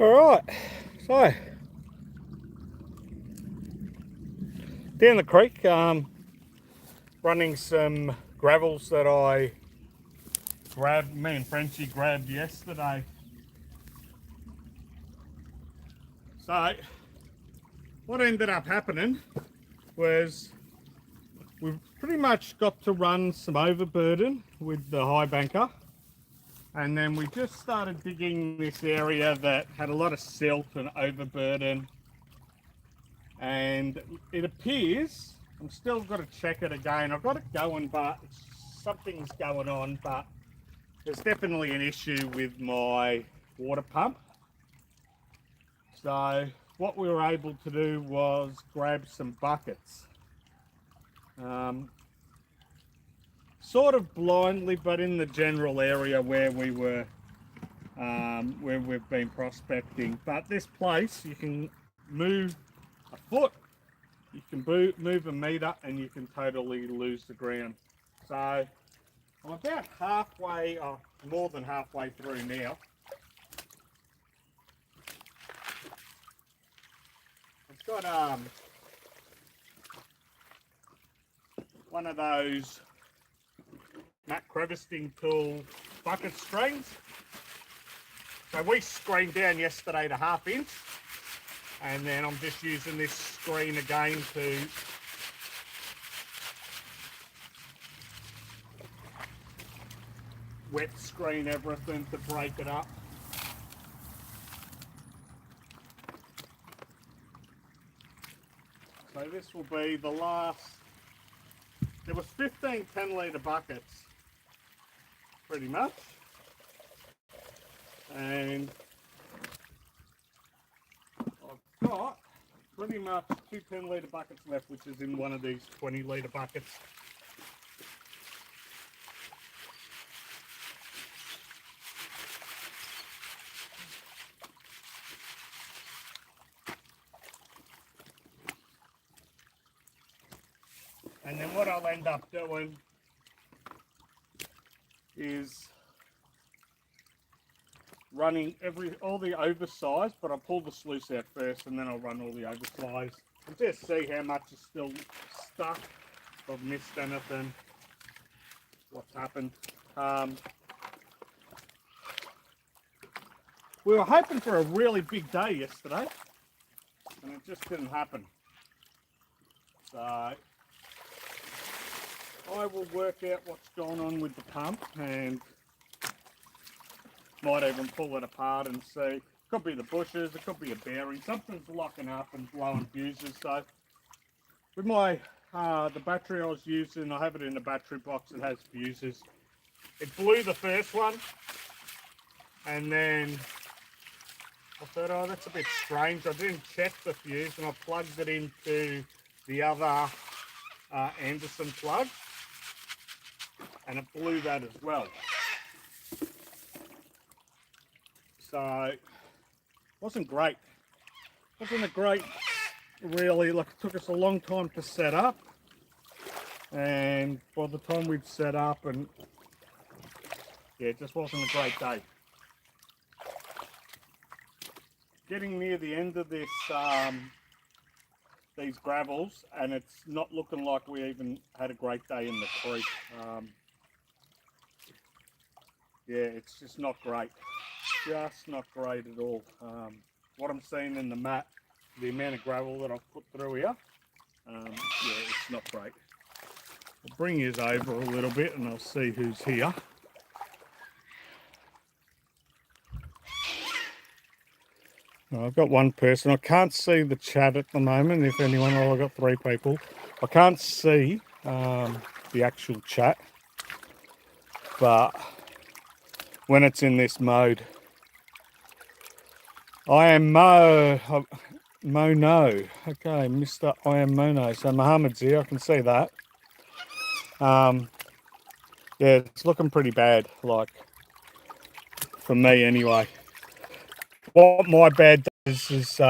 Alright, so down the creek, running some gravels that I grabbed, me and Frenchie grabbed yesterday. So what ended up happening was we've pretty much got to run some overburden with the high banker, and then we just started digging this area that had a lot of silt and overburden, and it appears, I'm still got to check it again, I've got it going, but something's going on, but there's definitely an issue with my water pump. So what we were able to do was grab some buckets, sort of blindly, but in the general area where we were, where we've been prospecting. But this place, you can move a foot, you can move a meter, and you can totally lose the ground. So I'm about halfway, or more than halfway through now. I've got one of those mat crevasting tool bucket screens. So we screened down yesterday to 1/2 inch, and then I'm just using this screen again to wet screen everything to break it up. So this will be the last. There was 15 10-litre buckets, pretty much, and I've got pretty much 2 10-litre buckets left, which is in one of these 20-litre buckets. And then what I'll end up doing is running all the oversized, but I'll pull the sluice out first and then I'll run all the oversized and just see how much is still stuck, if I've missed anything, what's happened. We were hoping for a really big day yesterday, and it just didn't happen. So I will work out what's going on with the pump, and might even pull it apart and see. Could be the bushes, it could be a bearing, something's locking up and blowing fuses. So with my the battery I was using, I have it in a battery box that has fuses. It blew the first one, and then I thought, oh, that's a bit strange. I didn't check the fuse, and I plugged it into the other Anderson plug, and it blew that as well. So wasn't great. Wasn't a great, really. Like, it took us a long time to set up, and by the time we'd set up, and yeah, it just wasn't a great day. Getting near the end of this these gravels, and it's not looking like we even had a great day in the creek. Yeah, it's just not great. Just not great at all. What I'm seeing in the mat, the amount of gravel that I've put through here, yeah, it's not great. I'll bring you over a little bit and I'll see who's here. I've got one person. I can't see the chat at the moment. If anyone, I've got 3 people. I can't see the actual chat, but when it's in this mode, I am Mono. Okay, Mr. I am Mono. So Mohammed's here. I can see that. Yeah, it's looking pretty bad. Like, for me anyway. What my bad day is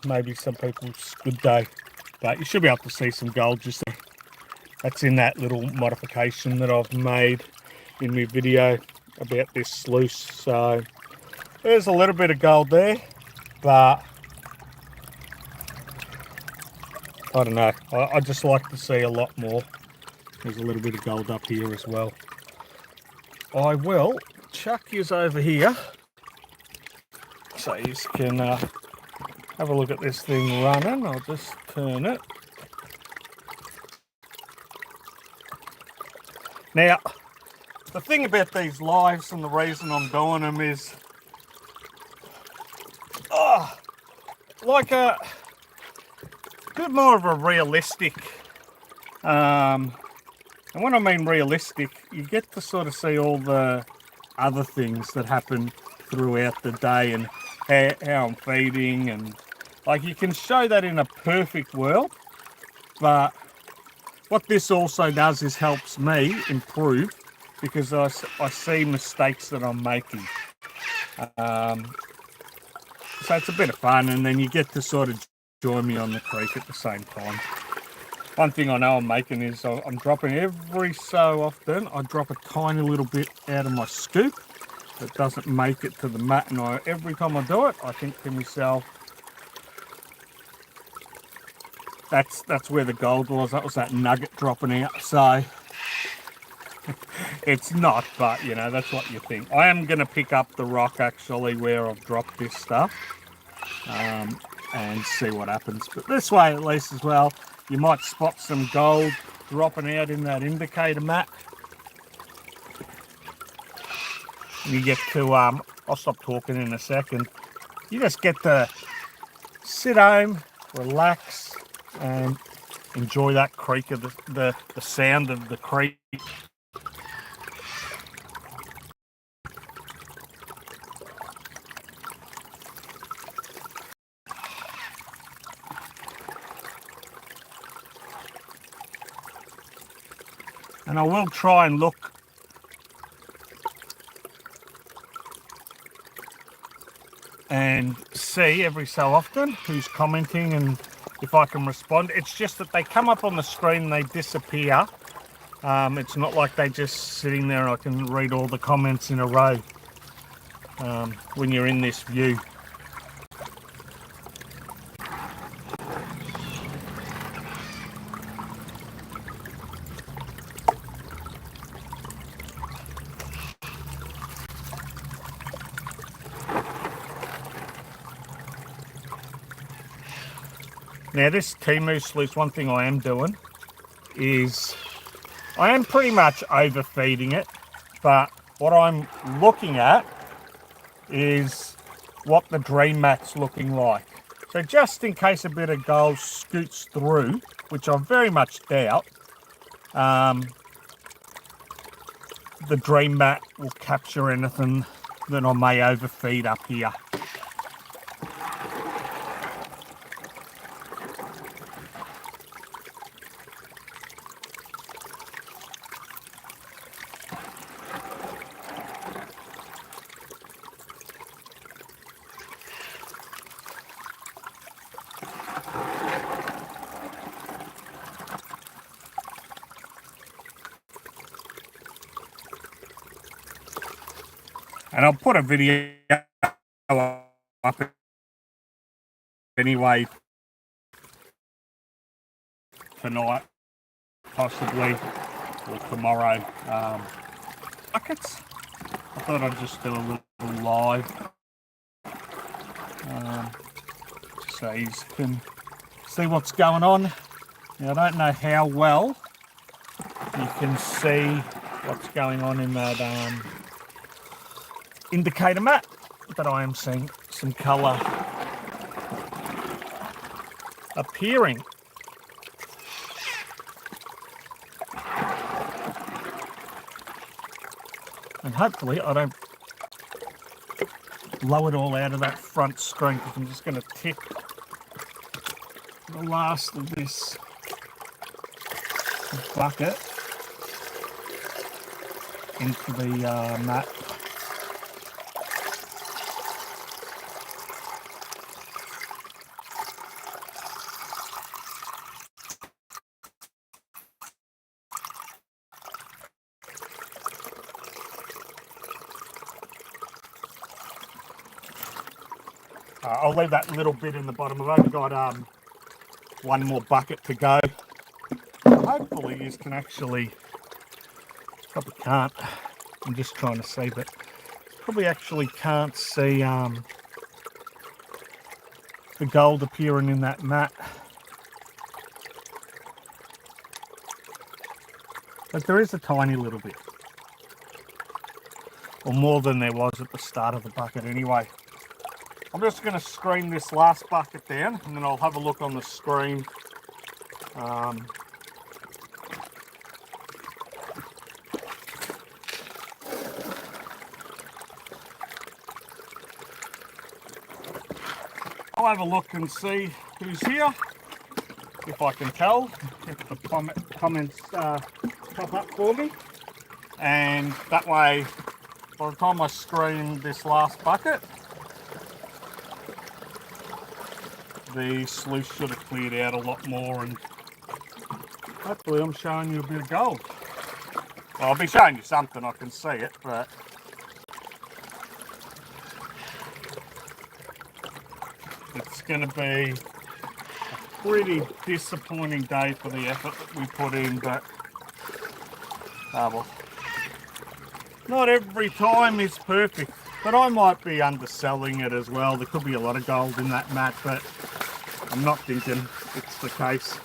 maybe some people's good day, but you should be able to see some gold just there. That's in that little modification that I've made in my video about this sluice. So there's a little bit of gold there. but I don't know. I just like to see a lot more. There's a little bit of gold up here as well. I will chuck yous over here so you can have a look at this thing running. I'll just turn it. Now, the thing about these lives and the reason I'm doing them is like a bit more of a realistic, and when I mean realistic, you get to sort of see all the other things that happen throughout the day and how I'm feeding, and like you can show that in a perfect world, but what this also does is helps me improve because I see mistakes that I'm making. So it's a bit of fun, and then you get to sort of join me on the creek at the same time. One thing I know I'm making is I'm dropping every so often, I drop a tiny little bit out of my scoop that doesn't make it to the mat, and every time I do it, I think to myself, that's where the gold was. That was that nugget dropping out. So it's not, but you know, that's what you think. I am going to pick up the rock actually where I've dropped this stuff and see what happens. But this way at least as well, you might spot some gold dropping out in that indicator mat. You get to, I'll stop talking in a second. You just get to sit home, relax, and enjoy that creek of the sound of the creek. And I will try and look and see every so often who's commenting and if I can respond. It's just that they come up on the screen and they disappear. It's not like they just sitting there and I can read all the comments in a row when you're in this view. Now this Timu sluice, one thing I am doing is I am pretty much overfeeding it, but what I'm looking at is what the dream mat's looking like. So just in case a bit of gold scoots through, which I very much doubt, the dream mat will capture anything that I may overfeed up here. And I'll put a video up anyway tonight, possibly, or tomorrow. Buckets. I thought I'd just do a little live, so you can see what's going on. Now, I don't know how well you can see what's going on in that indicator mat, but I am seeing some colour appearing. And hopefully I don't blow it all out of that front screen, because I'm just going to tip the last of this bucket into the mat. I'll leave that little bit in the bottom. I've only got one more bucket to go. Hopefully you can actually, probably can't, I'm just trying to see, but probably actually can't see the gold appearing in that mat. But there is a tiny little bit, or more than there was at the start of the bucket anyway. I'm just going to screen this last bucket down, and then I'll have a look on the screen. I'll have a look and see who's here, if I can tell, if the comments pop up for me. And that way, by the time I screen this last bucket, the sluice should have cleared out a lot more, and hopefully I'm showing you a bit of gold. Well, I'll be showing you something, I can see it, but it's going to be a pretty disappointing day for the effort that we put in, but well, not every time is perfect. But I might be underselling it as well. There could be a lot of gold in that mat, but I'm not thinking it's the case.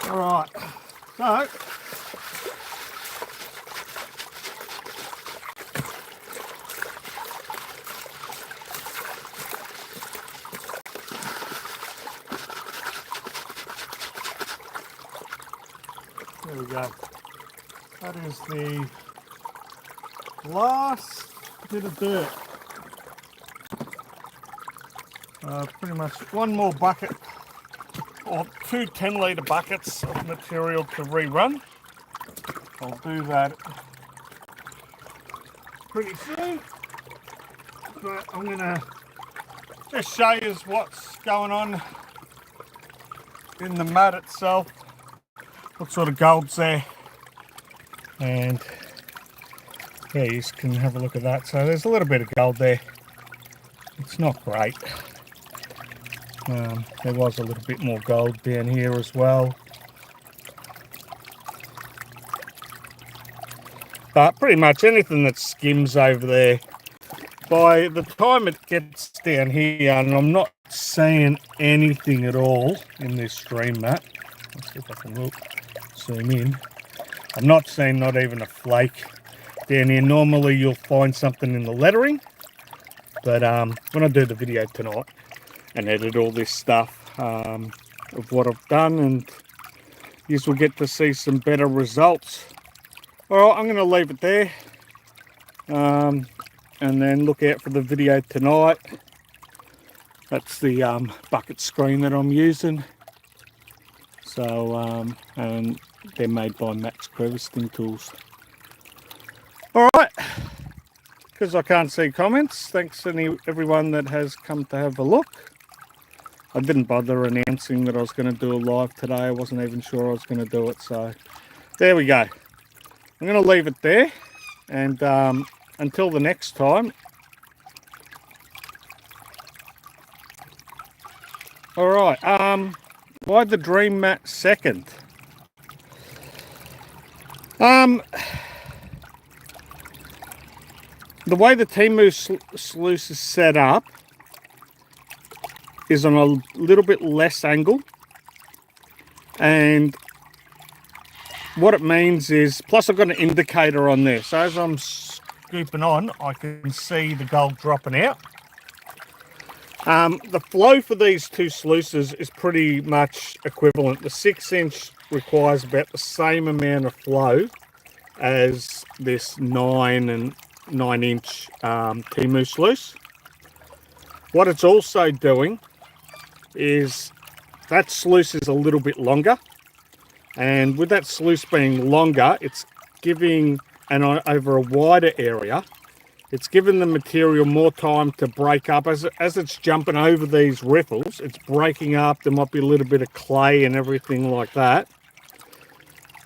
Alright, so there we go. That is the last bit of dirt. Pretty much one more bucket, or two 10-litre buckets of material to rerun. I'll do that pretty soon, but I'm going to just show you what's going on in the mat itself, what sort of gold's there, and yeah, you can have a look at that. So there's a little bit of gold there. It's not great. There was a little bit more gold down here as well, but pretty much anything that skims over there, by the time it gets down here, and I'm not seeing anything at all in this stream mat. Let's see if I can zoom in. I'm not seeing not even a flake down here. Normally you'll find something in the lettering, But when I do the video tonight and edit all this stuff of what I've done, and you will get to see some better results. Alright, I'm going to leave it there. And then look out for the video tonight. That's the bucket screen that I'm using. So, and they're made by Max Crevasting Tools. Alright, because I can't see comments, thanks to everyone that has come to have a look. I didn't bother announcing that I was going to do a live today. I wasn't even sure I was going to do it. So, there we go. I'm going to leave it there. And until the next time. Alright, why the Dream Mat second? The way the Temu sluice is set up is on a little bit less angle, and what it means is, plus I've got an indicator on there, so as I'm scooping on I can see the gold dropping out. The flow for these two sluices is pretty much equivalent. The 6-inch requires about the same amount of flow as this 9-inch Temu sluice. What it's also doing is that sluice is a little bit longer, and with that sluice being longer, it's giving, and over a wider area, it's giving the material more time to break up. As it's jumping over these riffles, it's breaking up. There might be a little bit of clay and everything like that,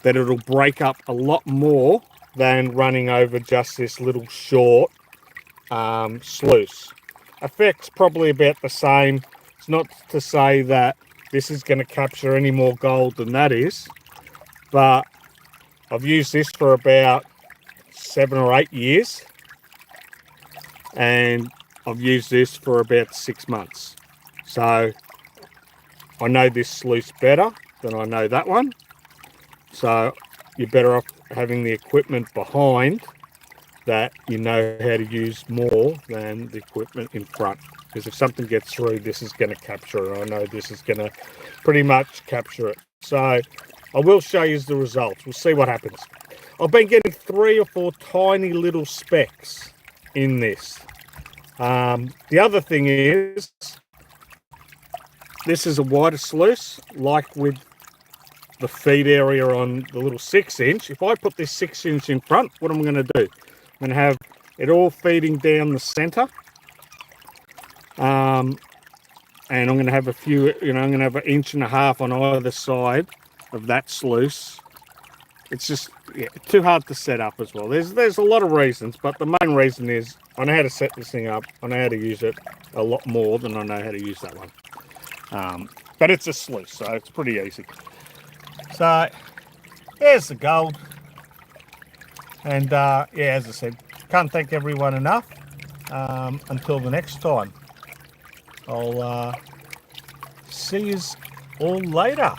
that it'll break up a lot more than running over just this little short sluice. Effect's probably about the same. It's not to say that this is going to capture any more gold than that is, but I've used this for about 7 or 8 years, and I've used this for about 6 months. So I know this sluice better than I know that one. So you're better off having the equipment behind that you know how to use more than the equipment in front. Because if something gets through, this is going to capture it. I know this is going to pretty much capture it. So I will show you the results. We'll see what happens. I've been getting 3 or 4 tiny little specks in this. The other thing is, this is a wider sluice, like with the feed area on the little 6-inch. If I put this 6-inch in front, what am I going to do? I'm going to have it all feeding down the center. And I'm going to have a few, I'm going to have 1.5 inches on either side of that sluice. It's just too hard to set up as well. There's a lot of reasons, but the main reason is I know how to set this thing up. I know how to use it a lot more than I know how to use that one. But it's a sluice, so it's pretty easy. So here's the gold. And yeah, as I said, can't thank everyone enough. Until the next time, I'll see you all later.